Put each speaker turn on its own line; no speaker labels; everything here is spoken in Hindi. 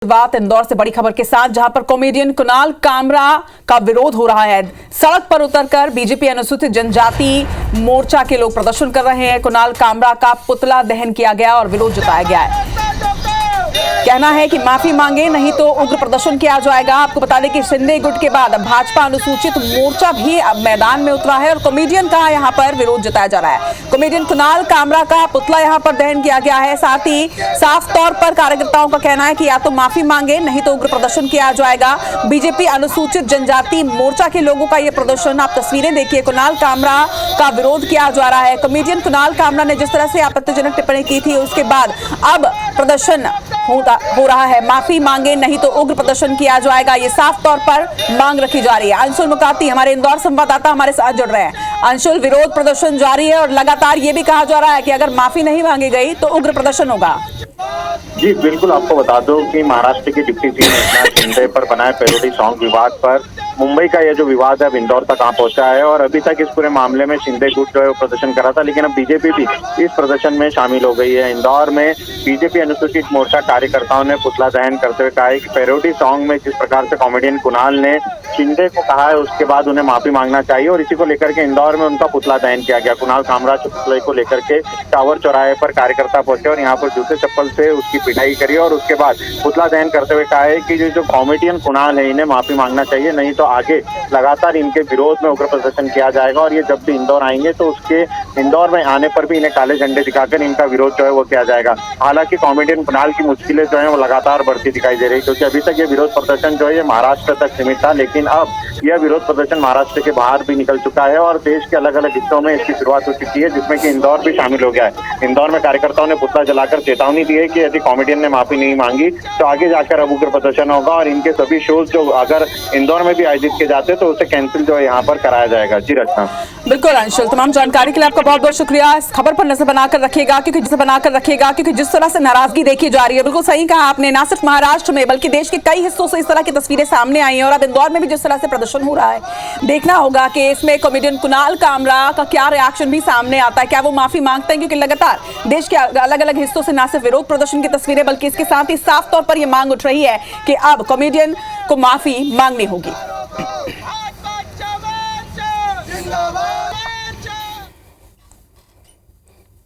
बात इंदौर से बड़ी खबर के साथ, जहां पर कॉमेडियन कुणाल कामरा का विरोध हो रहा है। सड़क पर उतरकर बीजेपी अनुसूचित जनजाति मोर्चा के लोग प्रदर्शन कर रहे हैं। कुणाल कामरा का पुतला दहन किया गया और विरोध जताया गया है। कहना है कि माफी मांगे नहीं तो उग्र प्रदर्शन किया जाएगा। आपको बता दें कि शिंदे गुट के बाद भाजपा अनुसूचित मोर्चा भी अब मैदान में उतरा है और कॉमेडियन का यहां पर विरोध जताया जा रहा है। कॉमेडियन कुणाल कामरा का पुतला यहां पर दहन किया गया है। साथ ही साफ तौर पर कार्यकर्ताओं का कहना है कि या तो माफी मांगे नहीं तो उग्र प्रदर्शन किया जाएगा। बीजेपी अनुसूचित जनजाति मोर्चा के लोगों का यह प्रदर्शन, आप तस्वीरें देखिए। कुणाल कामरा का विरोध किया जा रहा है। कॉमेडियन कुणाल कामरा ने जिस तरह से आपत्तिजनक टिप्पणी की थी, उसके बाद अब प्रदर्शन हो रहा है। माफी मांगे नहीं तो उग्र प्रदर्शन किया जाएगा, ये साफ तौर पर मांग रखी जा रही है। अंशुल मुकाती हमारे इंदौर संवाददाता हमारे साथ जुड़ रहे हैं। अंशुल, विरोध प्रदर्शन जारी है और लगातार ये भी कहा जा रहा है कि अगर माफी नहीं मांगी गई तो उग्र प्रदर्शन होगा।
जी बिल्कुल, आपको बता दो कि महाराष्ट्र के डिप्टी सीएम एकनाथ शिंदे पर बनाए पैरोडी सॉन्ग विवाद पर मुंबई का ये जो विवाद है अब इंदौर तक आ पहुंचा है और अभी तक इस पूरे मामले में शिंदे गुट जो है वो प्रदर्शन करा था, लेकिन अब बीजेपी भी इस प्रदर्शन में शामिल हो गई है। इंदौर में बीजेपी अनुसूचित मोर्चा कार्यकर्ताओं ने पुतला दहन करते हुए कहा है कि पैरोडी सॉन्ग में जिस प्रकार से कॉमेडियन कुणाल ने शिंदे को कहा है उसके बाद उन्हें माफी मांगना चाहिए और इसी को लेकर के इंदौर में उनका पुतला दहन किया गया। कुणाल कामरा के पुतले को लेकर के टावर चौराहे पर कार्यकर्ता पहुंचे और यहाँ पर जूते चप्पल से उसकी पिटाई करी और उसके बाद पुतला दहन करते हुए कहा है कि जो कॉमेडियन कुणाल है इन्हें माफी मांगना चाहिए, नहीं तो आगे लगातार इनके विरोध में उग्र प्रदर्शन किया जाएगा और ये जब भी इंदौर आएंगे तो उसके इंदौर में आने पर भी इन्हें काले झंडे दिखाकर इनका विरोध जो है वो किया जाएगा। हालांकि कॉमेडियन कुणाल की मुश्किलें जो है वो लगातार बढ़ती दिखाई दे रही, क्योंकि अभी तक ये विरोध प्रदर्शन जो है ये महाराष्ट्र तक सीमित था, लेकिन अब यह विरोध प्रदर्शन महाराष्ट्र के बाहर भी निकल चुका है और देश के अलग अलग हिस्सों में इसकी शुरुआत हो चुकी है, जिसमें कि इंदौर भी शामिल हो गया है। इंदौर में कार्यकर्ताओं ने पुतला जलाकर चेतावनी दी है कि यदि कॉमेडियन ने माफी नहीं मांगी तो आगे जाकर अब उग्र प्रदर्शन होगा और इनके सभी शोज जो अगर इंदौर में भी आयोजित किए जाते तो उसे कैंसिल जो है यहाँ पर कराया जाएगा। जी रचना।
बिल्कुल अंशुल, तमाम जानकारी के लिए आपका बहुत बहुत शुक्रिया। इस खबर पर नजर बनाकर रखिएगा क्योंकि जिस तरह से नाराजगी देखी जा रही है, बिल्कुल सही कहा आपने, ना सिर्फ महाराष्ट्र में बल्कि देश के कई हिस्सों से इस तरह की तस्वीरें सामने आई हैं और अब इंदौर में भी जिस तरह से प्रदर्शन हो रहा है, देखना होगा कि इसमें कॉमेडियन कुणाल कामरा का क्या रिएक्शन भी सामने आता है, क्या वो माफी मांगते हैं, क्योंकि लगातार देश के अलग अलग हिस्सों से ना सिर्फ विरोध प्रदर्शन की तस्वीरें बल्कि इसके साथ ही साफ तौर पर यह मांग उठ रही है कि अब कॉमेडियन को माफी मांगनी होगी।